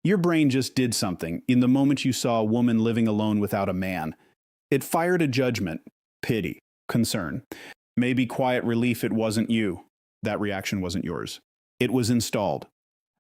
Your brain just did something in the moment you saw a woman living alone without a man. It fired a judgment, pity, concern, maybe quiet relief it wasn't you. That reaction wasn't yours. It was installed.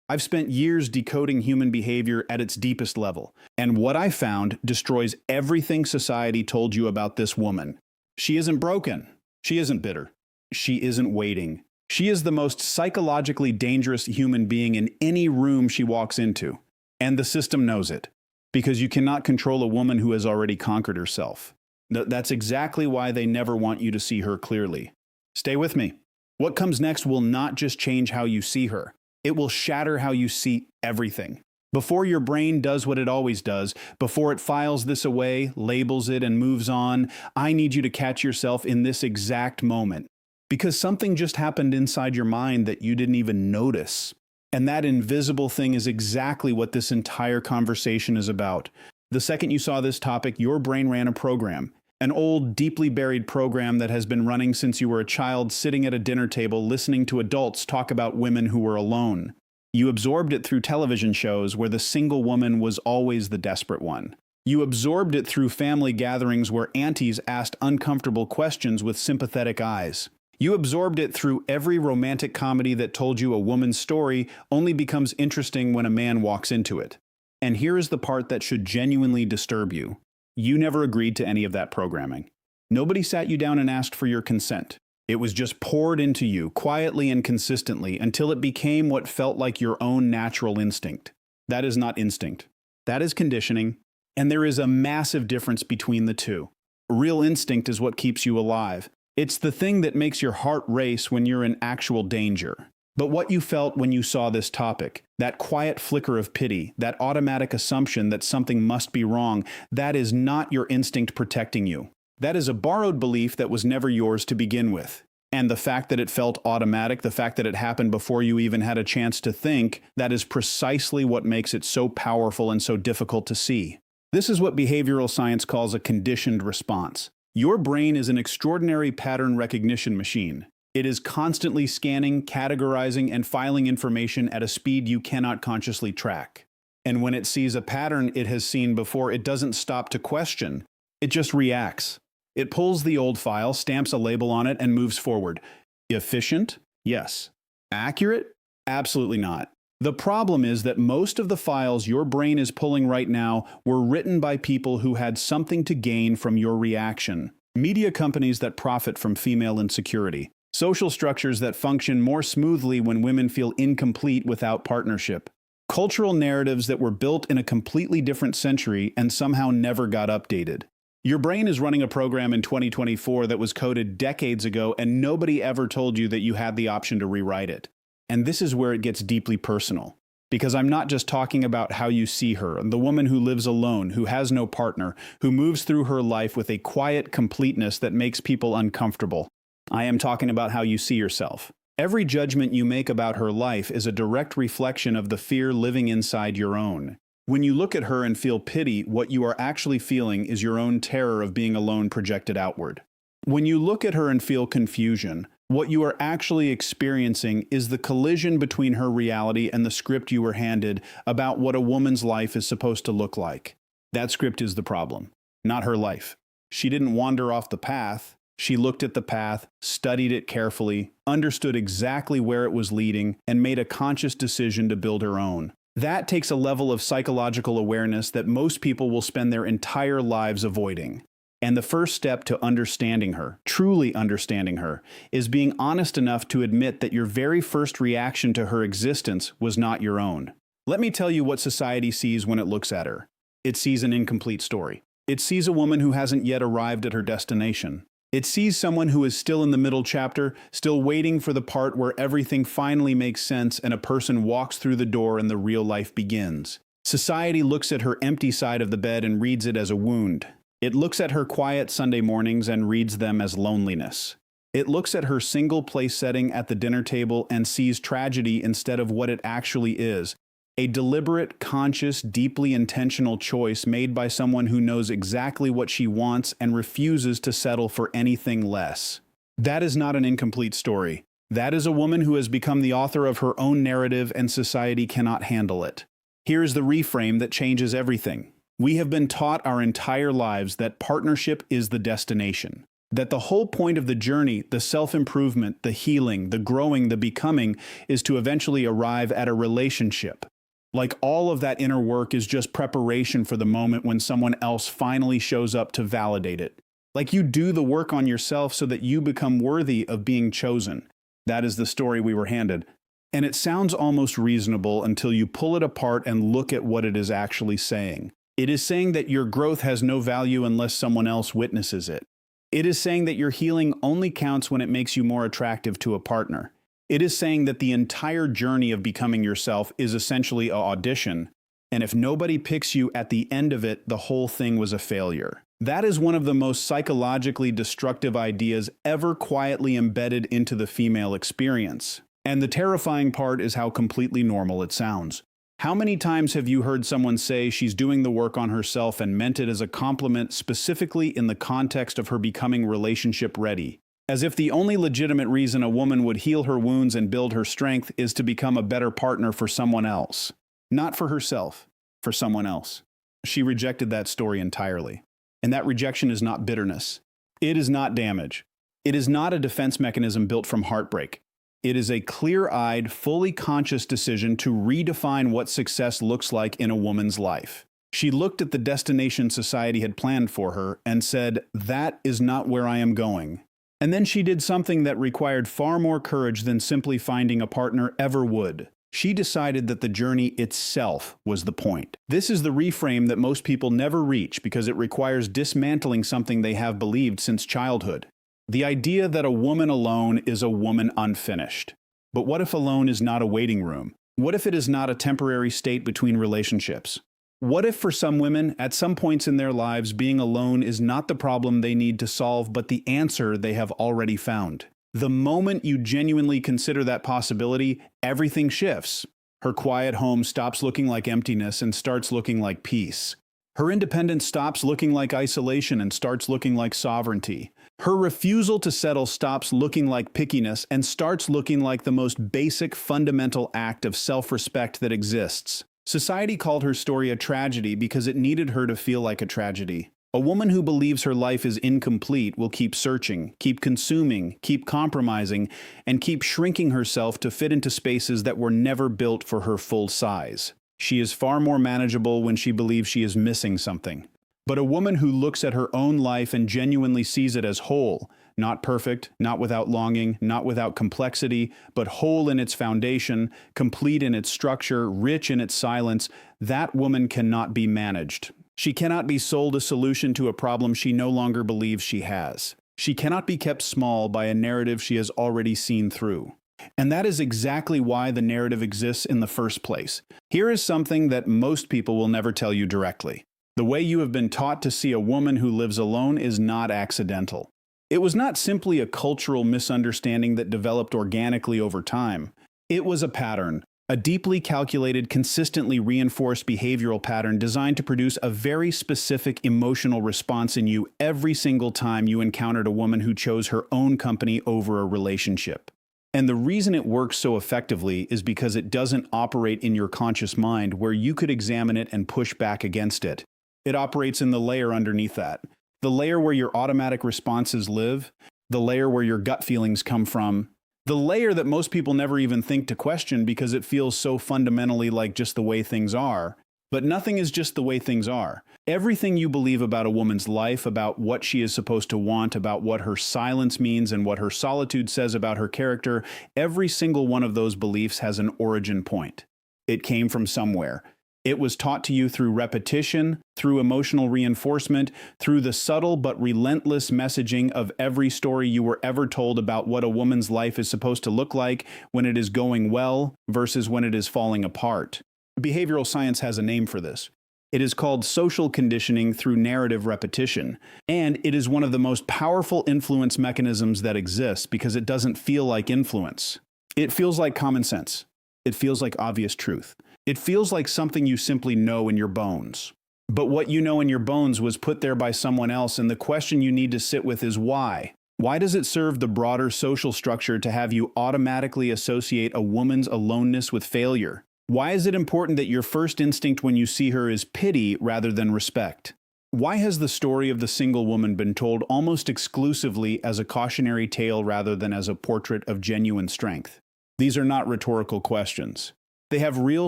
I've spent years decoding human behavior at its deepest level, and what I found destroys everything society told you about this woman. She isn't broken. She isn't bitter. She isn't waiting. She is the most psychologically dangerous human being in any room she walks into. And the system knows it, because you cannot control a woman who has already conquered herself. That's exactly why they never want you to see her clearly. Stay with me. What comes next will not just change how you see her. It will shatter how you see everything. Before your brain does what it always does, before it files this away, labels it, and moves on, I need you to catch yourself in this exact moment. Because something just happened inside your mind that you didn't even notice. And that invisible thing is exactly what this entire conversation is about. The second you saw this topic, your brain ran a program. An old, deeply buried program that has been running since you were a child sitting at a dinner table listening to adults talk about women who were alone. You absorbed it through television shows where the single woman was always the desperate one. You absorbed it through family gatherings where aunties asked uncomfortable questions with sympathetic eyes. You absorbed it through every romantic comedy that told you a woman's story only becomes interesting when a man walks into it. And here is the part that should genuinely disturb you. You never agreed to any of that programming. Nobody sat you down and asked for your consent. It was just poured into you, quietly and consistently, until it became what felt like your own natural instinct. That is not instinct. That is conditioning. And there is a massive difference between the two. Real instinct is what keeps you alive. It's the thing that makes your heart race when you're in actual danger. But what you felt when you saw this topic, that quiet flicker of pity, that automatic assumption that something must be wrong, that is not your instinct protecting you. That is a borrowed belief that was never yours to begin with. And the fact that it felt automatic, the fact that it happened before you even had a chance to think, that is precisely what makes it so powerful and so difficult to see. This is what behavioral science calls a conditioned response. Your brain is an extraordinary pattern recognition machine. It is constantly scanning, categorizing, and filing information at a speed you cannot consciously track. And when it sees a pattern it has seen before, it doesn't stop to question. It just reacts. It pulls the old file, stamps a label on it, and moves forward. Efficient? Yes. Accurate? Absolutely not. The problem is that most of the files your brain is pulling right now were written by people who had something to gain from your reaction. Media companies that profit from female insecurity. Social structures that function more smoothly when women feel incomplete without partnership. Cultural narratives that were built in a completely different century and somehow never got updated. Your brain is running a program in 2024 that was coded decades ago, and nobody ever told you that you had the option to rewrite it. And this is where it gets deeply personal. Because I'm not just talking about how you see her, the woman who lives alone, who has no partner, who moves through her life with a quiet completeness that makes people uncomfortable. I am talking about how you see yourself. Every judgment you make about her life is a direct reflection of the fear living inside your own. When you look at her and feel pity, what you are actually feeling is your own terror of being alone projected outward. When you look at her and feel confusion, what you are actually experiencing is the collision between her reality and the script you were handed about what a woman's life is supposed to look like. That script is the problem, not her life. She didn't wander off the path. She looked at the path, studied it carefully, understood exactly where it was leading, and made a conscious decision to build her own. That takes a level of psychological awareness that most people will spend their entire lives avoiding. And the first step to understanding her, truly understanding her, is being honest enough to admit that your very first reaction to her existence was not your own. Let me tell you what society sees when it looks at her. It sees an incomplete story. It sees a woman who hasn't yet arrived at her destination. It sees someone who is still in the middle chapter, still waiting for the part where everything finally makes sense and a person walks through the door and the real life begins. Society looks at her empty side of the bed and reads it as a wound. It looks at her quiet Sunday mornings and reads them as loneliness. It looks at her single place setting at the dinner table and sees tragedy instead of what it actually is. A deliberate, conscious, deeply intentional choice made by someone who knows exactly what she wants and refuses to settle for anything less. That is not an incomplete story. That is a woman who has become the author of her own narrative and society cannot handle it. Here is the reframe that changes everything. We have been taught our entire lives that partnership is the destination. That the whole point of the journey, the self-improvement, the healing, the growing, the becoming, is to eventually arrive at a relationship. Like all of that inner work is just preparation for the moment when someone else finally shows up to validate it. Like you do the work on yourself so that you become worthy of being chosen. That is the story we were handed. And it sounds almost reasonable until you pull it apart and look at what it is actually saying. It is saying that your growth has no value unless someone else witnesses it. It is saying that your healing only counts when it makes you more attractive to a partner. It is saying that the entire journey of becoming yourself is essentially an audition, and if nobody picks you at the end of it, the whole thing was a failure. That is one of the most psychologically destructive ideas ever quietly embedded into the female experience. And the terrifying part is how completely normal it sounds. How many times have you heard someone say she's doing the work on herself and meant it as a compliment specifically in the context of her becoming relationship ready? As if the only legitimate reason a woman would heal her wounds and build her strength is to become a better partner for someone else. Not for herself, for someone else. She rejected that story entirely. And that rejection is not bitterness. It is not damage. It is not a defense mechanism built from heartbreak. It is a clear-eyed, fully conscious decision to redefine what success looks like in a woman's life. She looked at the destination society had planned for her and said, "That is not where I am going." And then she did something that required far more courage than simply finding a partner ever would. She decided that the journey itself was the point. This is the reframe that most people never reach because it requires dismantling something they have believed since childhood. The idea that a woman alone is a woman unfinished. But what if alone is not a waiting room? What if it is not a temporary state between relationships? What if for some women, at some points in their lives, being alone is not the problem they need to solve, but the answer they have already found? The moment you genuinely consider that possibility, everything shifts. Her quiet home stops looking like emptiness and starts looking like peace. Her independence stops looking like isolation and starts looking like sovereignty. Her refusal to settle stops looking like pickiness and starts looking like the most basic, fundamental act of self-respect that exists. Society called her story a tragedy because it needed her to feel like a tragedy. A woman who believes her life is incomplete will keep searching, keep consuming, keep compromising, and keep shrinking herself to fit into spaces that were never built for her full size. She is far more manageable when she believes she is missing something. But a woman who looks at her own life and genuinely sees it as whole, not perfect, not without longing, not without complexity, but whole in its foundation, complete in its structure, rich in its silence, that woman cannot be managed. She cannot be sold a solution to a problem she no longer believes she has. She cannot be kept small by a narrative she has already seen through. And that is exactly why the narrative exists in the first place. Here is something that most people will never tell you directly. The way you have been taught to see a woman who lives alone is not accidental. It was not simply a cultural misunderstanding that developed organically over time. It was a pattern, a deeply calculated, consistently reinforced behavioral pattern designed to produce a very specific emotional response in you every single time you encountered a woman who chose her own company over a relationship. And the reason it works so effectively is because it doesn't operate in your conscious mind where you could examine it and push back against it. It operates in the layer underneath that. The layer where your automatic responses live, the layer where your gut feelings come from, the layer that most people never even think to question because it feels so fundamentally like just the way things are. But nothing is just the way things are. Everything you believe about a woman's life, about what she is supposed to want, about what her silence means and what her solitude says about her character, every single one of those beliefs has an origin point. It came from somewhere. It was taught to you through repetition, through emotional reinforcement, through the subtle but relentless messaging of every story you were ever told about what a woman's life is supposed to look like when it is going well versus when it is falling apart. Behavioral science has a name for this. It is called social conditioning through narrative repetition, and it is one of the most powerful influence mechanisms that exists because it doesn't feel like influence. It feels like common sense. It feels like obvious truth. It feels like something you simply know in your bones. But what you know in your bones was put there by someone else, and the question you need to sit with is why? Why does it serve the broader social structure to have you automatically associate a woman's aloneness with failure? Why is it important that your first instinct when you see her is pity rather than respect? Why has the story of the single woman been told almost exclusively as a cautionary tale rather than as a portrait of genuine strength? These are not rhetorical questions. They have real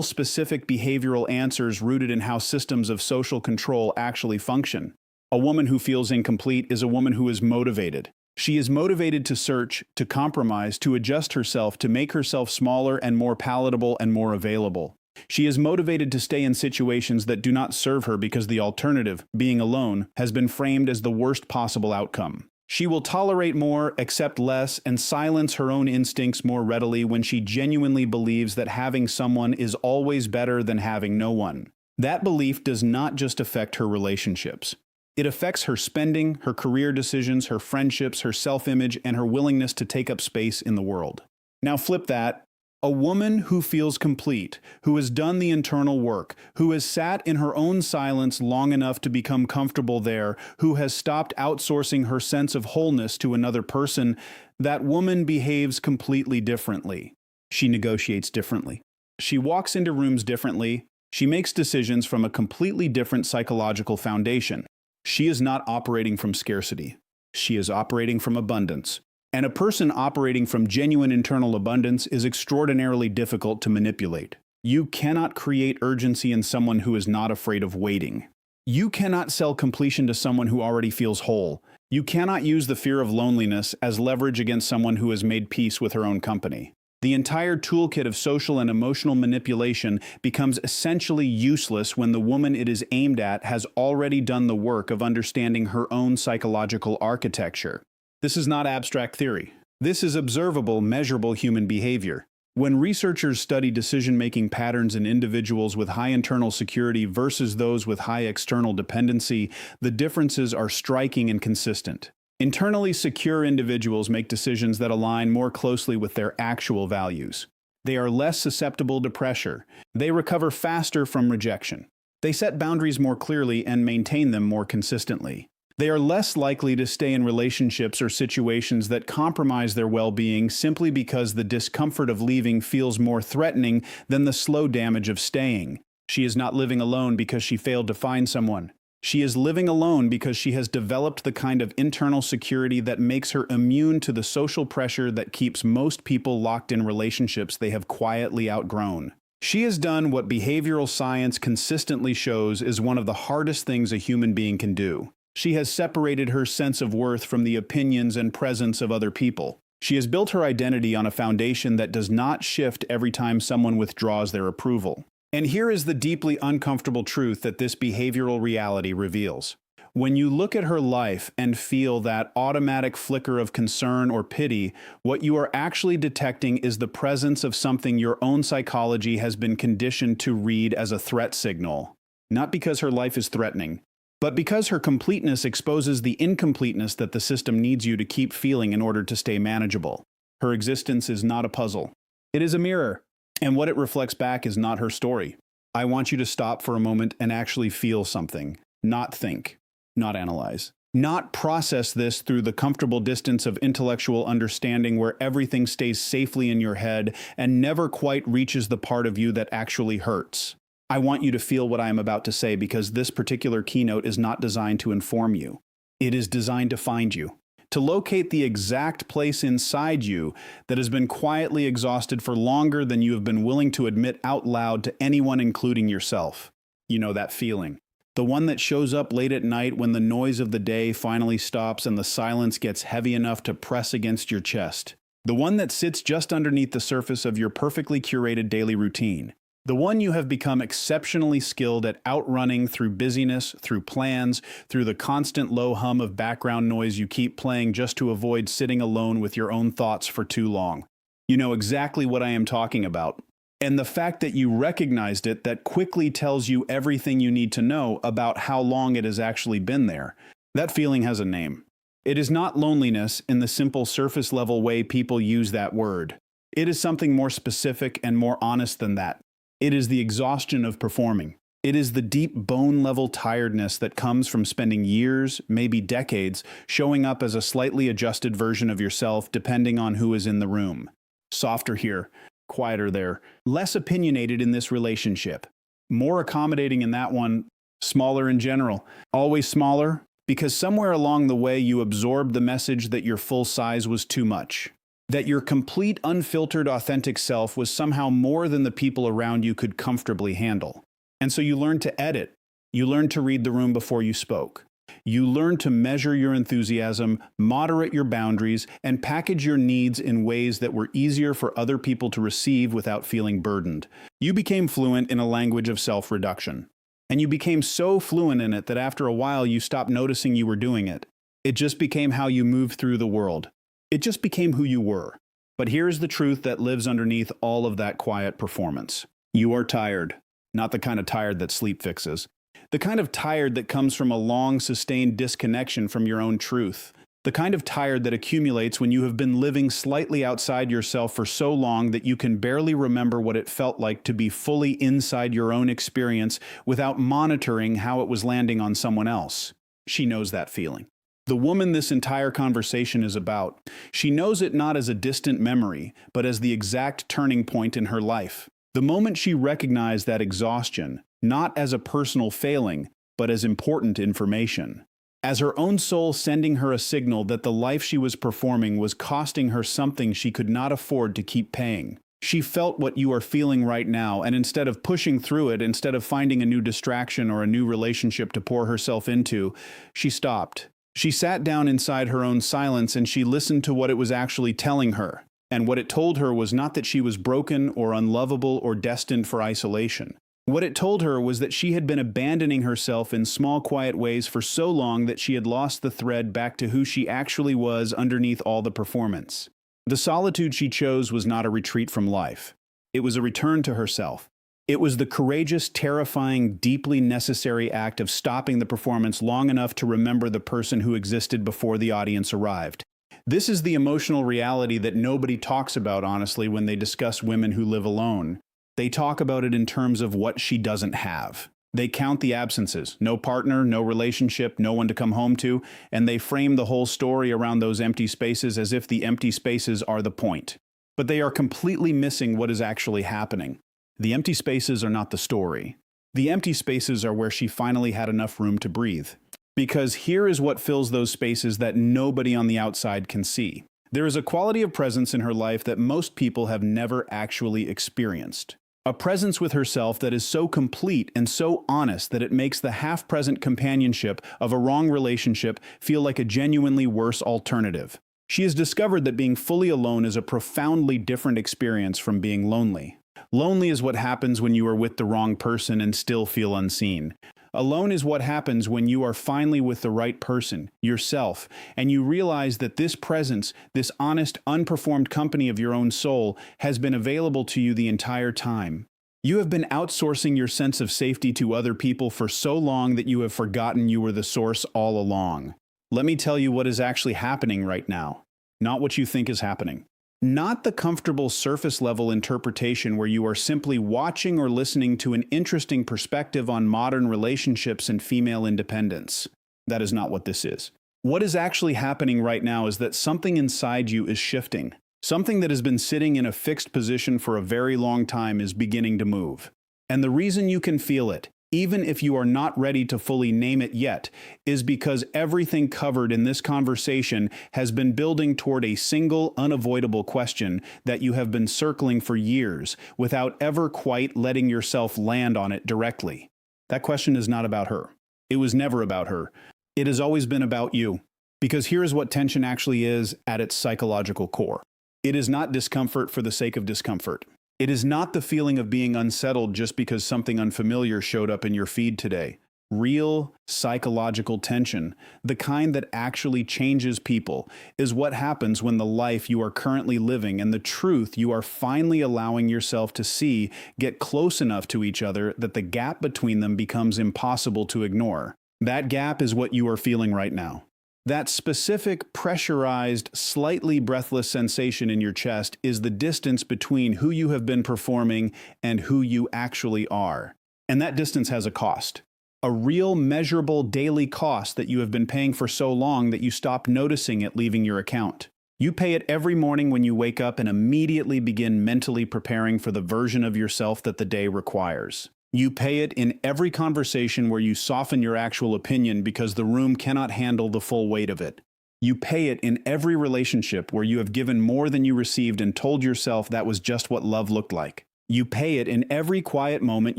specific behavioral answers rooted in how systems of social control actually function. A woman who feels incomplete is a woman who is motivated. She is motivated to search, to compromise, to adjust herself, to make herself smaller and more palatable and more available. She is motivated to stay in situations that do not serve her because the alternative, being alone, has been framed as the worst possible outcome. She will tolerate more, accept less, and silence her own instincts more readily when she genuinely believes that having someone is always better than having no one. That belief does not just affect her relationships. It affects her spending, her career decisions, her friendships, her self-image, and her willingness to take up space in the world. Now flip that. A woman who feels complete, who has done the internal work, who has sat in her own silence long enough to become comfortable there, who has stopped outsourcing her sense of wholeness to another person, that woman behaves completely differently. She negotiates differently. She walks into rooms differently. She makes decisions from a completely different psychological foundation. She is not operating from scarcity. She is operating from abundance. And a person operating from genuine internal abundance is extraordinarily difficult to manipulate. You cannot create urgency in someone who is not afraid of waiting. You cannot sell completion to someone who already feels whole. You cannot use the fear of loneliness as leverage against someone who has made peace with her own company. The entire toolkit of social and emotional manipulation becomes essentially useless when the woman it is aimed at has already done the work of understanding her own psychological architecture. This is not abstract theory. This is observable, measurable human behavior. When researchers study decision-making patterns in individuals with high internal security versus those with high external dependency, the differences are striking and consistent. Internally secure individuals make decisions that align more closely with their actual values. They are less susceptible to pressure. They recover faster from rejection. They set boundaries more clearly and maintain them more consistently. They are less likely to stay in relationships or situations that compromise their well-being simply because the discomfort of leaving feels more threatening than the slow damage of staying. She is not living alone because she failed to find someone. She is living alone because she has developed the kind of internal security that makes her immune to the social pressure that keeps most people locked in relationships they have quietly outgrown. She has done what behavioral science consistently shows is one of the hardest things a human being can do. She has separated her sense of worth from the opinions and presence of other people. She has built her identity on a foundation that does not shift every time someone withdraws their approval. And here is the deeply uncomfortable truth that this behavioral reality reveals. When you look at her life and feel that automatic flicker of concern or pity, what you are actually detecting is the presence of something your own psychology has been conditioned to read as a threat signal. Not because her life is threatening, but because her completeness exposes the incompleteness that the system needs you to keep feeling in order to stay manageable. Her existence is not a puzzle. It is a mirror, and what it reflects back is not her story. I want you to stop for a moment and actually feel something. Not think, not analyze. Not process this through the comfortable distance of intellectual understanding where everything stays safely in your head and never quite reaches the part of you that actually hurts. I want you to feel what I am about to say because this particular keynote is not designed to inform you. It is designed to find you, to locate the exact place inside you that has been quietly exhausted for longer than you have been willing to admit out loud to anyone, including yourself. You know that feeling. The one that shows up late at night when the noise of the day finally stops and the silence gets heavy enough to press against your chest. The one that sits just underneath the surface of your perfectly curated daily routine. The one you have become exceptionally skilled at outrunning through busyness, through plans, through the constant low hum of background noise you keep playing just to avoid sitting alone with your own thoughts for too long. You know exactly what I am talking about. And the fact that you recognized it, that quickly tells you everything you need to know about how long it has actually been there. That feeling has a name. It is not loneliness in the simple surface-level way people use that word. It is something more specific and more honest than that. It is the exhaustion of performing. It is the deep bone-level tiredness that comes from spending years, maybe decades, showing up as a slightly adjusted version of yourself depending on who is in the room. Softer here. quieter there. Less opinionated in this relationship. More accommodating in that one. Smaller in general. Always smaller because somewhere along the way you absorbed the message that your full size was too much. That your complete, unfiltered, authentic self was somehow more than the people around you could comfortably handle. And so you learned to edit. You learned to read the room before you spoke. You learned to measure your enthusiasm, moderate your boundaries, and package your needs in ways that were easier for other people to receive without feeling burdened. You became fluent in a language of self-reduction. And you became so fluent in it that after a while you stopped noticing you were doing it. It just became how you moved through the world. It just became who you were. But here's the truth that lives underneath all of that quiet performance. You are tired. Not the kind of tired that sleep fixes. The kind of tired that comes from a long, sustained disconnection from your own truth. The kind of tired that accumulates when you have been living slightly outside yourself for so long that you can barely remember what it felt like to be fully inside your own experience without monitoring how it was landing on someone else. She knows that feeling. The woman this entire conversation is about. She knows it not as a distant memory, but as the exact turning point in her life. The moment she recognized that exhaustion, not as a personal failing, but as important information. As her own soul sending her a signal that the life she was performing was costing her something she could not afford to keep paying. She felt what you are feeling right now, and instead of pushing through it, instead of finding a new distraction or a new relationship to pour herself into, she stopped. She sat down inside her own silence and she listened to what it was actually telling her. And what it told her was not that she was broken or unlovable or destined for isolation. What it told her was that she had been abandoning herself in small, quiet ways for so long that she had lost the thread back to who she actually was underneath all the performance. The solitude she chose was not a retreat from life. It was a return to herself. It was the courageous, terrifying, deeply necessary act of stopping the performance long enough to remember the person who existed before the audience arrived. This is the emotional reality that nobody talks about, honestly, when they discuss women who live alone. They talk about it in terms of what she doesn't have. They count the absences, no partner, no relationship, no one to come home to, and they frame the whole story around those empty spaces as if the empty spaces are the point. But they are completely missing what is actually happening. The empty spaces are not the story. The empty spaces are where she finally had enough room to breathe. Because here is what fills those spaces that nobody on the outside can see. There is a quality of presence in her life that most people have never actually experienced. A presence with herself that is so complete and so honest that it makes the half-present companionship of a wrong relationship feel like a genuinely worse alternative. She has discovered that being fully alone is a profoundly different experience from being lonely. Lonely is what happens when you are with the wrong person and still feel unseen. Alone is what happens when you are finally with the right person, yourself, and you realize that this presence, this honest, unperformed company of your own soul, has been available to you the entire time. You have been outsourcing your sense of safety to other people for so long that you have forgotten you were the source all along. Let me tell you what is actually happening right now, not what you think is happening. Not the comfortable surface-level interpretation where you are simply watching or listening to an interesting perspective on modern relationships and female independence. That is not what this is. What is actually happening right now is that something inside you is shifting. Something that has been sitting in a fixed position for a very long time is beginning to move. And the reason you can feel it, even if you are not ready to fully name it yet, is because everything covered in this conversation has been building toward a single, unavoidable question that you have been circling for years without ever quite letting yourself land on it directly. That question is not about her. It was never about her. It has always been about you. Because here is what tension actually is at its psychological core. It is not discomfort for the sake of discomfort. It is not the feeling of being unsettled just because something unfamiliar showed up in your feed today. Real psychological tension, the kind that actually changes people, is what happens when the life you are currently living and the truth you are finally allowing yourself to see get close enough to each other that the gap between them becomes impossible to ignore. That gap is what you are feeling right now. That specific, pressurized, slightly breathless sensation in your chest is the distance between who you have been performing and who you actually are. And that distance has a cost. A real, measurable daily cost that you have been paying for so long that you stopped noticing it leaving your account. You pay it every morning when you wake up and immediately begin mentally preparing for the version of yourself that the day requires. You pay it in every conversation where you soften your actual opinion because the room cannot handle the full weight of it. You pay it in every relationship where you have given more than you received and told yourself that was just what love looked like. You pay it in every quiet moment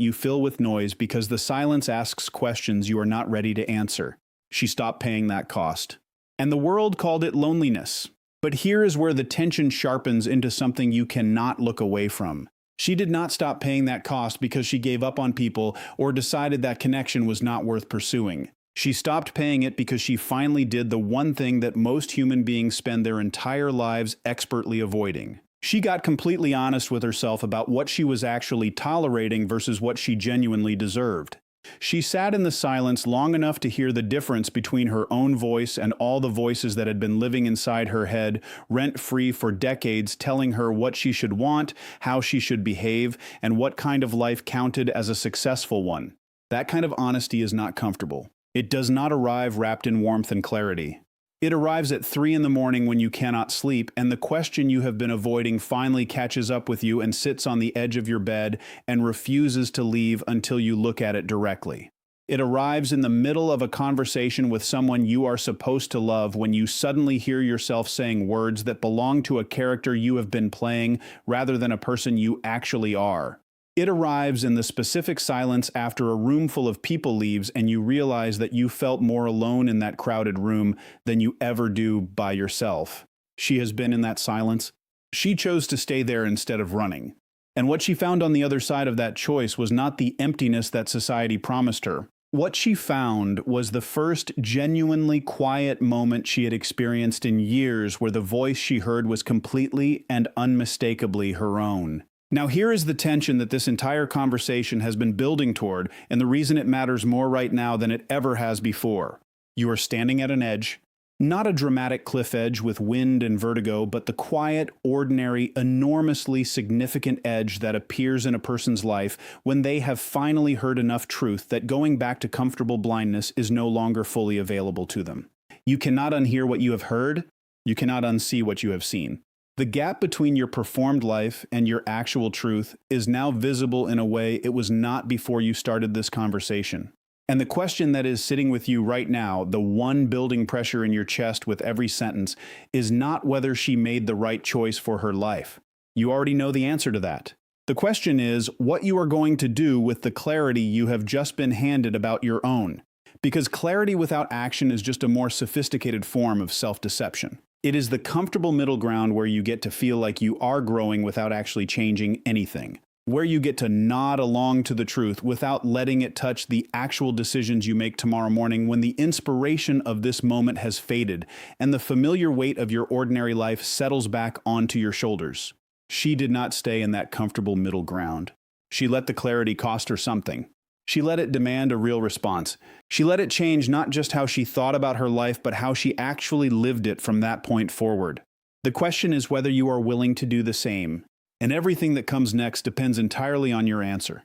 you fill with noise because the silence asks questions you are not ready to answer. She stopped paying that cost. And the world called it loneliness. But here is where the tension sharpens into something you cannot look away from. She did not stop paying that cost because she gave up on people or decided that connection was not worth pursuing. She stopped paying it because she finally did the one thing that most human beings spend their entire lives expertly avoiding. She got completely honest with herself about what she was actually tolerating versus what she genuinely deserved. She sat in the silence long enough to hear the difference between her own voice and all the voices that had been living inside her head, rent-free for decades, telling her what she should want, how she should behave, and what kind of life counted as a successful one. That kind of honesty is not comfortable. It does not arrive wrapped in warmth and clarity. It arrives at 3 in the morning when you cannot sleep, and the question you have been avoiding finally catches up with you and sits on the edge of your bed and refuses to leave until you look at it directly. It arrives in the middle of a conversation with someone you are supposed to love when you suddenly hear yourself saying words that belong to a character you have been playing rather than a person you actually are. It arrives in the specific silence after a room full of people leaves and you realize that you felt more alone in that crowded room than you ever do by yourself. She has been in that silence. She chose to stay there instead of running. And what she found on the other side of that choice was not the emptiness that society promised her. What she found was the first genuinely quiet moment she had experienced in years where the voice she heard was completely and unmistakably her own. Now here is the tension that this entire conversation has been building toward, and the reason it matters more right now than it ever has before. You are standing at an edge, not a dramatic cliff edge with wind and vertigo, but the quiet, ordinary, enormously significant edge that appears in a person's life when they have finally heard enough truth that going back to comfortable blindness is no longer fully available to them. You cannot unhear what you have heard, you cannot unsee what you have seen. The gap between your performed life and your actual truth is now visible in a way it was not before you started this conversation. And the question that is sitting with you right now, the one building pressure in your chest with every sentence, is not whether she made the right choice for her life. You already know the answer to that. The question is what you are going to do with the clarity you have just been handed about your own. Because clarity without action is just a more sophisticated form of self-deception. It is the comfortable middle ground where you get to feel like you are growing without actually changing anything. Where you get to nod along to the truth without letting it touch the actual decisions you make tomorrow morning when the inspiration of this moment has faded and the familiar weight of your ordinary life settles back onto your shoulders. She did not stay in that comfortable middle ground. She let the clarity cost her something. She let it demand a real response. She let it change not just how she thought about her life, but how she actually lived it from that point forward. The question is whether you are willing to do the same. And everything that comes next depends entirely on your answer.